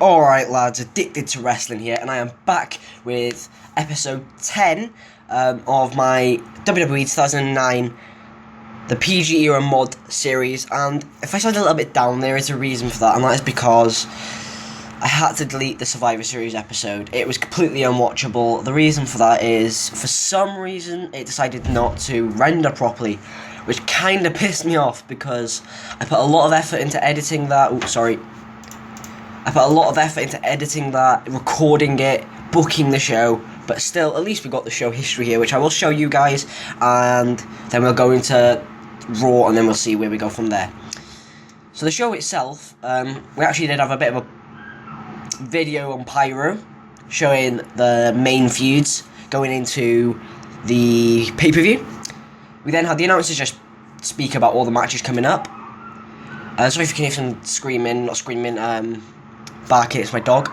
Alright lads, Addicted to Wrestling here, and I am back with episode 10 of my WWE 2009, the PG Era Mod series. And if I sound a little bit down, there is a reason for that, and that is because I had to delete the Survivor Series episode. It was completely unwatchable. The reason for that is, for some reason, it decided not to render properly, which kind of pissed me off because I put a lot of effort into editing that. I put a lot of effort into editing that, recording it, booking the show, but still, at least we got the show history here, which I will show you guys, and then we'll go into Raw, and then we'll see where we go from there. So the show itself, we actually did have a bit of a video on Pyro, showing the main feuds going into the pay-per-view. We then had the announcers just speak about all the matches coming up. Sorry if you can hear some screaming, not screaming, barking, it's my dog.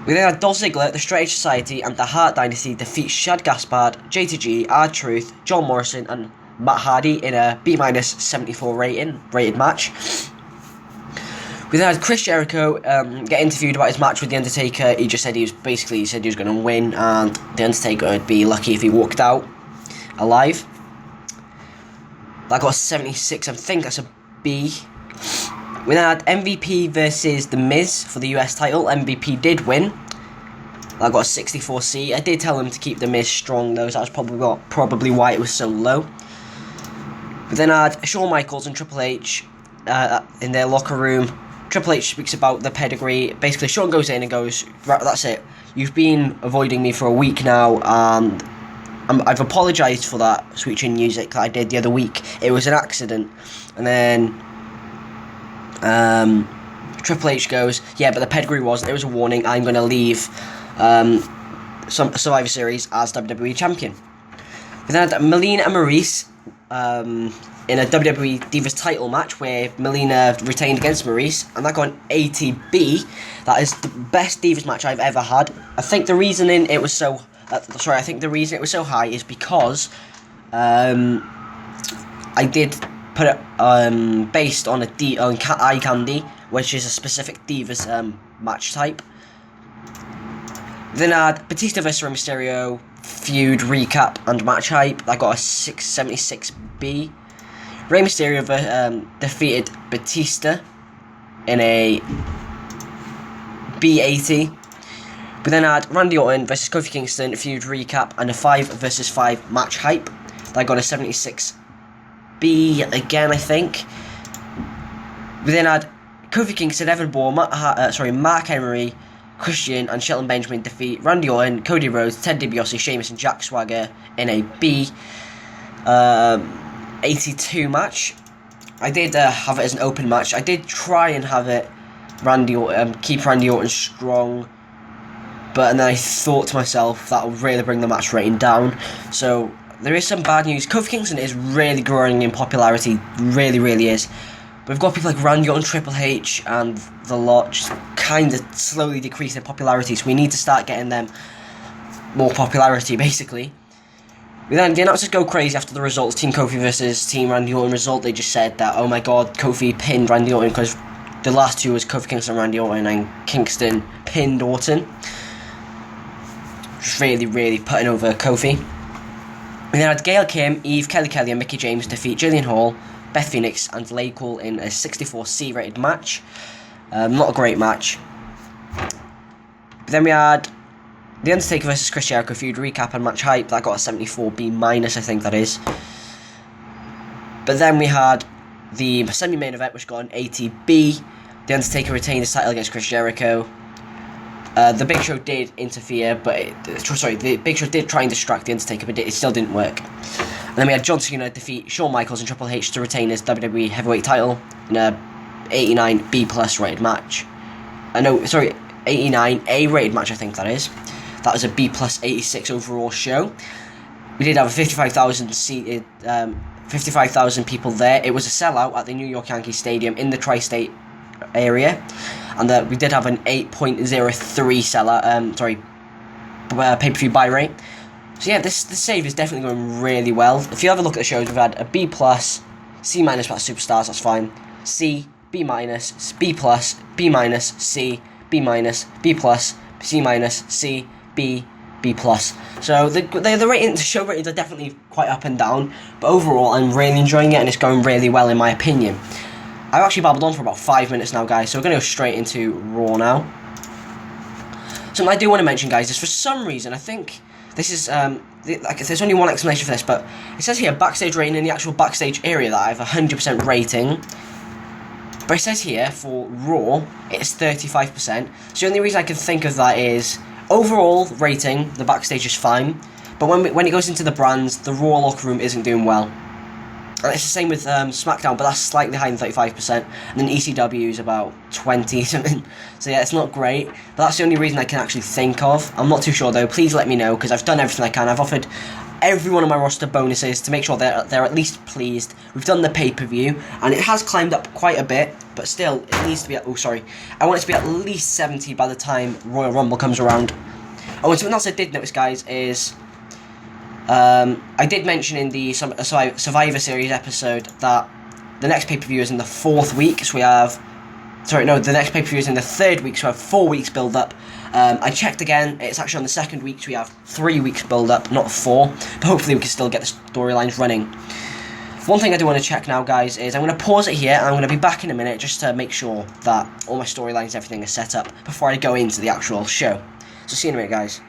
We then had Dolph Ziggler, the Straight Edge Society, and the Hart Dynasty defeat Shad Gaspard, JTG, R-Truth, John Morrison, and Matt Hardy in a B-74 rated match. We then had Chris Jericho get interviewed about his match with The Undertaker. He just said he was going to win, and The Undertaker would be lucky if he walked out alive. That got a 76, I think that's a B. We then had MVP versus The Miz for the US title. MVP did win. That got a 64C. I did tell him to keep The Miz strong though, so that was probably why it was so low. We then had Shawn Michaels and Triple H in their locker room. Triple H speaks about the pedigree. Basically, Shawn goes in and goes, "Right, that's it. You've been avoiding me for a week now, and I've apologised for that Sweet Chin music that I did the other week. It was an accident." And then Triple H goes, "Yeah, but the pedigree wasn't. It was a warning. I'm going to leave some Survivor Series as WWE Champion." We then had Melina and Maurice in a WWE Divas title match where Melina retained against Maurice, and that got an 80B. That is the best Divas match I've ever had. I think the reason it was so high is because I did put it based on eye candy, which is a specific Divas match type. Then I had Batista vs Rey Mysterio feud recap and match hype. That got a 676B. Rey Mysterio defeated Batista in a B80. We then had Randy Orton versus Kofi Kingston feud recap and a 5 vs 5 match hype. That got a 76B again, I think. We then had Kofi Kingston, Evan Bourne, Mark Henry, Christian, and Shelton Benjamin defeat Randy Orton, Cody Rhodes, Ted DiBiase, Sheamus, and Jack Swagger in a B 82 match. I did have it as an open match. I did try and have it keep Randy Orton strong, but then I thought to myself that would really bring the match rating down. So there is some bad news. Kofi Kingston is really growing in popularity, really, really is. But we've got people like Randy Orton, Triple H, and The Lot just kind of slowly decreasing in popularity, so we need to start getting them more popularity, basically. The announcers go crazy after the results. Team Kofi versus Team Randy Orton result. They just said that, oh my god, Kofi pinned Randy Orton, because the last two was Kofi Kingston and Randy Orton, and Kingston pinned Orton. Just really, really putting over Kofi. We then had Gail Kim, Eve, Kelly Kelly, and Mickie James defeat Jillian Hall, Beth Phoenix, and Lay Cool in a 64C rated match. Not a great match. But then we had The Undertaker vs Chris Jericho feud recap and match hype. That got a 74B-, I think that is. But then we had the semi-main event, which got an 80B. The Undertaker retained his title against Chris Jericho. The Big Show did interfere, the Big Show did try and distract The Undertaker, but it still didn't work. And then we had John Cena defeat Shawn Michaels and Triple H to retain his WWE Heavyweight title in a 89B+ rated match. 89A rated match, I think that is. That was a B+ 86 overall show. We did have a 55,000 people there. It was a sellout at the New York Yankees Stadium in the tri-state area, and we did have an 8.03 pay-per-view buy rate. So yeah, this save is definitely going really well. If you have a look at the shows, we've had a B+, C- about Superstars, that's fine. C, B-, B+, B-, C, B minus, B plus, C minus, C, B, B plus. So the ratings, the show ratings are definitely quite up and down, but overall I'm really enjoying it and it's going really well in my opinion. I've actually babbled on for about 5 minutes now, guys, so we're going to go straight into Raw now. Something I do want to mention, guys, is for some reason, I think this is, there's only one explanation for this, but it says here, backstage rating in the actual backstage area that I have 100% rating. But it says here, for Raw, it's 35%. So the only reason I can think of that is, overall rating, the backstage is fine. But when it goes into the brands, the Raw locker room isn't doing well. And it's the same with SmackDown, but that's slightly higher than 35%. And then ECW is about 20 something. So yeah, it's not great. But that's the only reason I can actually think of. I'm not too sure though. Please let me know, because I've done everything I can. I've offered everyone on my roster bonuses to make sure they're at least pleased. We've done the pay-per-view, and it has climbed up quite a bit, but still, it needs to be at, I want it to be at least 70 by the time Royal Rumble comes around. Oh, and something else I did notice, guys, is I did mention in the Survivor Series episode that the next pay-per-view is in the 4th week, so we have... the next pay-per-view is in the 3rd week, so we have 4 weeks build-up. I checked again, it's actually on the 2nd week, so we have 3 weeks build-up, not 4. But hopefully we can still get the storylines running. One thing I do want to check now, guys, is I'm going to pause it here, and I'm going to be back in a minute just to make sure that all my storylines and everything is set up before I go into the actual show. So see you in a minute, guys.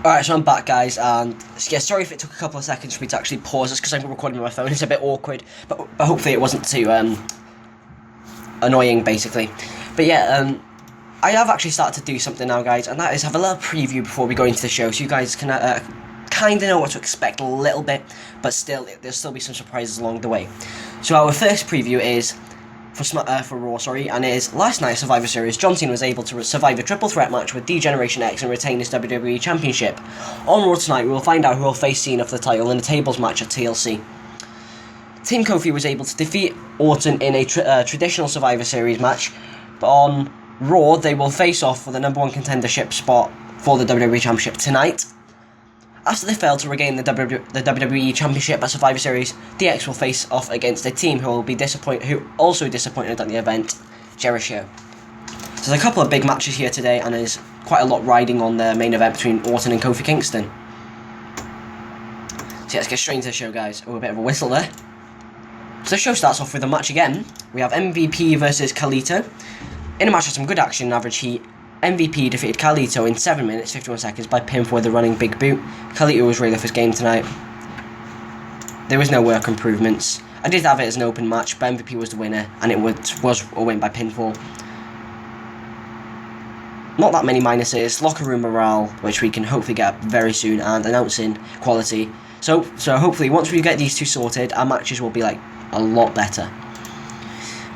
Alright, so I'm back, guys, and yeah, sorry if it took a couple of seconds for me to actually pause this, because I'm recording on my phone. It's a bit awkward, but hopefully it wasn't too annoying, basically. But yeah, I have actually started to do something now, guys, and that is have a little preview before we go into the show, so you guys can kind of know what to expect a little bit, but still, there'll still be some surprises along the way. So our first preview is for Raw, and it is last night's Survivor Series. John Cena was able to survive a triple threat match with D-Generation X and retain his WWE Championship. On Raw tonight, we will find out who will face Cena for the title in a tables match at TLC. Team Kofi was able to defeat Orton in a traditional Survivor Series match, but on Raw, they will face off for the #1 contendership spot for the WWE Championship tonight. After they failed to regain the WWE Championship at Survivor Series, DX will face off against a team who also disappointed at the event, Jericho. So there's a couple of big matches here today, and there's quite a lot riding on the main event between Orton and Kofi Kingston. So yeah, let's get straight into the show, guys. Oh, a bit of a whistle there. So the show starts off with a match again. We have MVP versus Carlito. In a match with some good action and average heat, MVP defeated Carlito in 7 minutes 51 seconds by pinfall with a running big boot. Carlito was really off his game tonight. There was no work improvements. I did have it as an open match, but MVP was the winner, and it was a win by pinfall. Not that many minuses, locker room morale, which we can hopefully get very soon, and announcing quality. So hopefully once we get these two sorted, our matches will be like a lot better.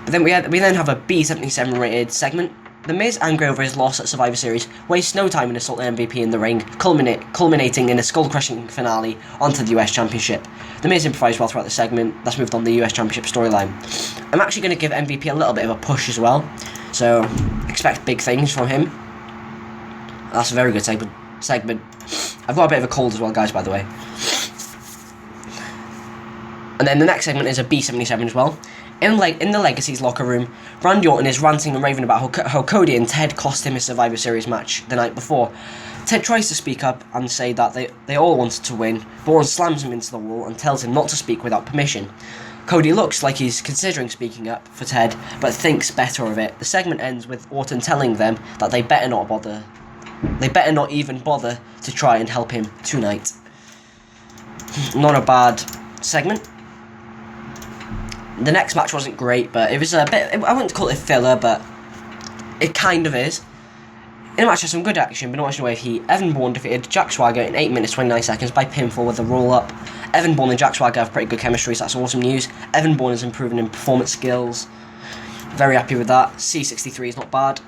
But then we then have a B77 rated segment. The Miz, angry over his loss at Survivor Series, wastes no time in assaulting MVP in the ring, culminating in a skull-crushing finale onto the US Championship. The Miz improvised well throughout the segment. That's moved on the US Championship storyline. I'm actually going to give MVP a little bit of a push as well, so expect big things from him. That's a very good segment. I've got a bit of a cold as well, guys, by the way. And then the next segment is a B77 as well. In the Legacy's locker room, Randy Orton is ranting and raving about how Cody and Ted cost him his Survivor Series match the night before. Ted tries to speak up and say that they all wanted to win, but Orton slams him into the wall and tells him not to speak without permission. Cody looks like he's considering speaking up for Ted, but thinks better of it. The segment ends with Orton telling them that they better not even bother to try and help him tonight. Not a bad segment. The next match wasn't great, but it was a bit... I wouldn't call it filler, but it kind of is. In a match with some good action, but not much in the way of heat, Evan Bourne defeated Jack Swagger in 8 minutes 29 seconds by pinfall with a roll-up. Evan Bourne and Jack Swagger have pretty good chemistry, so that's awesome news. Evan Bourne is improving in performance skills. Very happy with that. C63 is not bad.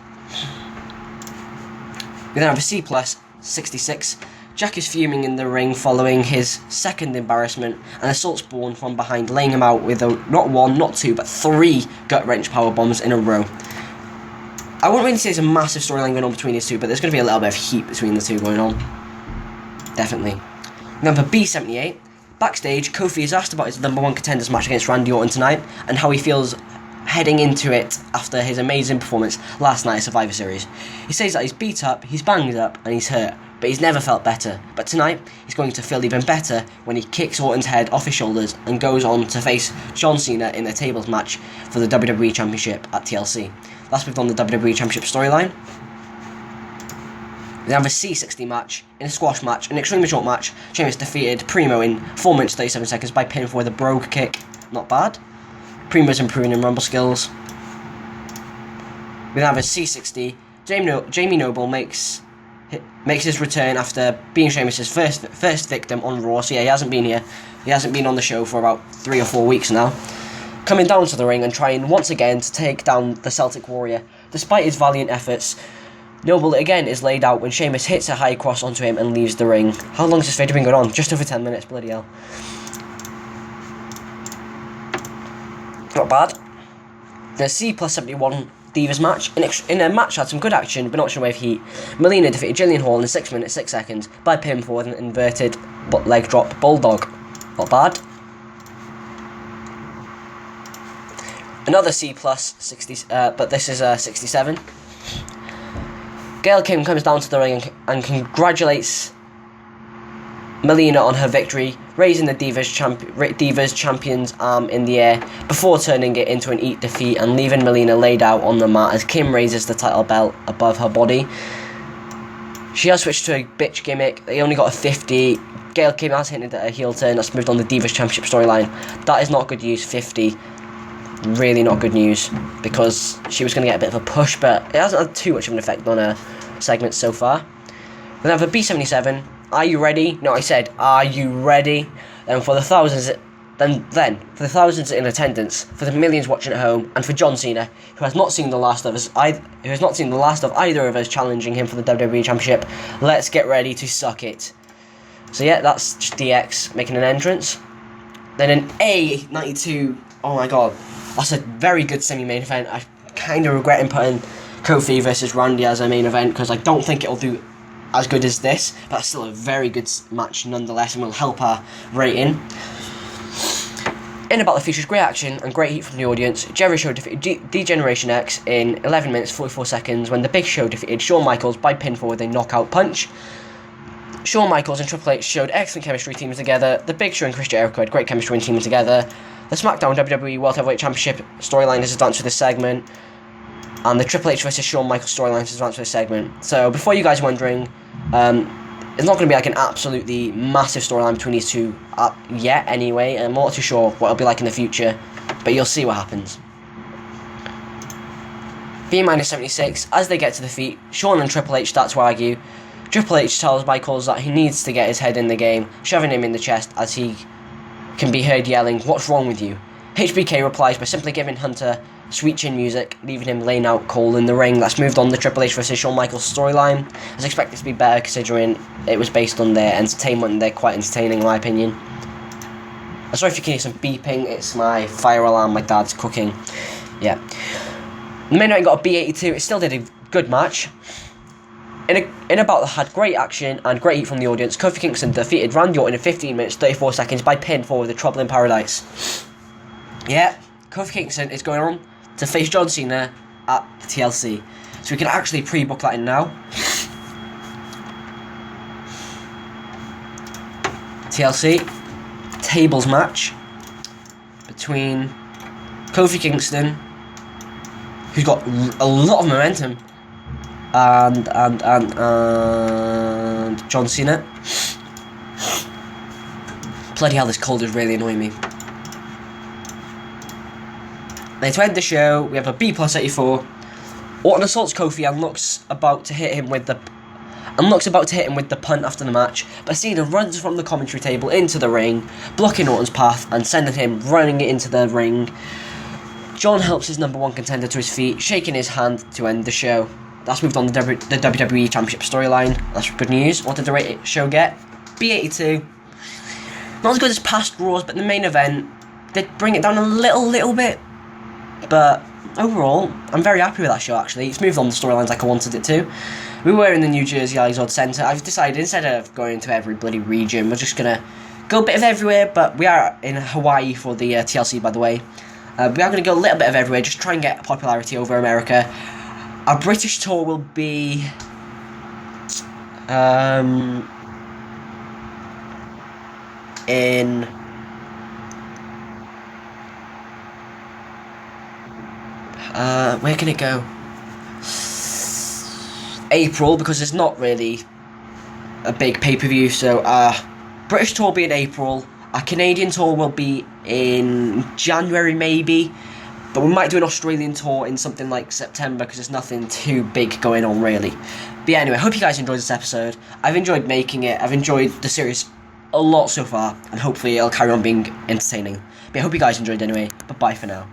We then have a C+, 66. Jack is fuming in the ring following his second embarrassment and assaults Bourne from behind, laying him out with not one, not two, but 3 gut-wrench power bombs in a row. I wouldn't really say there's a massive storyline going on between these two, but there's going to be a little bit of heat between the two going on. Definitely. Number B78. Backstage, Kofi is asked about his #1 contenders match against Randy Orton tonight and how he feels heading into it after his amazing performance last night at Survivor Series. He says that he's beat up, he's banged up, and he's hurt, but he's never felt better. But tonight, he's going to feel even better when he kicks Orton's head off his shoulders and goes on to face John Cena in a tables match for the WWE Championship at TLC. That's moved on the WWE Championship storyline. We have a C60 match, in a squash match, an extremely short match. Sheamus defeated Primo in 4 minutes 37 seconds by pinfall with a brogue kick. Not bad. Primo's improving in Rumble skills. We have a C60. Jamie Noble makes his return after being Sheamus' first victim on Raw. So yeah, he hasn't been here. He hasn't been on the show for about 3 or 4 weeks now. Coming down to the ring and trying once again to take down the Celtic Warrior. Despite his valiant efforts, Noble again is laid out when Sheamus hits a high cross onto him and leaves the ring. How long has this video been going on? Just over 10 minutes, bloody hell. Not bad. The C plus 71 Divas match. In a match had some good action, but not sure wave heat. Melina defeated Jillian Hall in 6 minutes 6 seconds by pinfall with an inverted leg drop bulldog. Not bad. Another C plus 60, but this is 67. Gail Kim comes down to the ring and congratulates Melina on her victory, raising the Divas champion's arm in the air before turning it into an eat defeat and leaving Melina laid out on the mat as Kim raises the title belt above her body. She has switched to a bitch gimmick. They only got a 50. Gail Kim has hinted at a heel turn. That's moved on the Divas Championship storyline. That is not good news, 50. Really not good news, because she was going to get a bit of a push, but it hasn't had too much of an effect on her segments so far. Then have a B77. Are you ready? No, I said, are you ready? And for the thousands, for the thousands in attendance, for the millions watching at home, and for John Cena, who has not seen the last of either of us challenging him for the WWE Championship, let's get ready to suck it. So yeah, that's just DX making an entrance. Then an A92. Oh my god. That's a very good semi-main event. I kind of regret putting Kofi versus Randy as a main event because I don't think it'll do as good as this, but it's still a very good match nonetheless and will help our rating. In about the features great action and great heat from the audience. Jerry Show defeated D-Generation X in 11 minutes 44 seconds when the Big Show defeated Shawn Michaels by pinfall with a knockout punch. Shawn Michaels and Triple H showed excellent chemistry teaming together. The Big Show and Chris Jericho had great chemistry when teaming together. The SmackDown WWE World Heavyweight Championship storyline is advanced for this segment, and the Triple H vs Shawn Michaels storyline is advanced for this segment. So before you guys are wondering, it's not going to be like an absolutely massive storyline between these two yet anyway, and I'm not too sure what it'll be like in the future, but you'll see what happens. B-76, as they get to the feet, Shawn and Triple H start to argue. Triple H tells Michaels that he needs to get his head in the game, shoving him in the chest as he can be heard yelling, "What's wrong with you?" HBK replies by simply giving Hunter sweet chin music, leaving him laying out cold in the ring. That's moved on the Triple H vs Shawn Michaels storyline. I was expecting it to be better considering it was based on their entertainment and they're quite entertaining in my opinion. I'm sorry if you can hear some beeping, it's my fire alarm, my dad's cooking. Yeah. The main event got a B82, it still did a good match. In about had great action and great heat from the audience. Kofi Kingston defeated Randy Orton in 15 minutes 34 seconds by pinfall with a Trouble in Paradise. Yeah, Kofi Kingston is going on to face John Cena at the TLC. So we can actually pre-book that in now. TLC tables match between Kofi Kingston, who's got a lot of momentum, and John Cena. Bloody hell, this cold is really annoying me. Then to end the show, we have a B plus 84. Orton assaults Kofi and looks about to hit him with the punt after the match, but Cena runs from the commentary table into the ring, blocking Orton's path and sending him running into the ring. John helps his number one contender to his feet, shaking his hand to end the show. That's moved on the WWE Championship storyline. That's good news. What did the show get? B82. Not as good as past Raws, but the main event did bring it down a little bit. But overall, I'm very happy with that show actually. It's moved on the storylines like I wanted it to. We were in the New Jersey Izod Centre. I've decided instead of going to every bloody region, we're just going to go a bit of everywhere. But we are in Hawaii for the TLC, by the way. We are going to go a little bit of everywhere, just try and get popularity over America. Our British tour will be in where can it go? April, because there's not really a big pay-per-view, so British tour will be in April. Our Canadian tour will be in January maybe, but we might do an Australian tour in something like September because there's nothing too big going on really. But yeah, anyway, I hope you guys enjoyed this episode. I've enjoyed making it. I've enjoyed the series a lot so far, and hopefully it'll carry on being entertaining. But I hope you guys enjoyed anyway. But bye for now.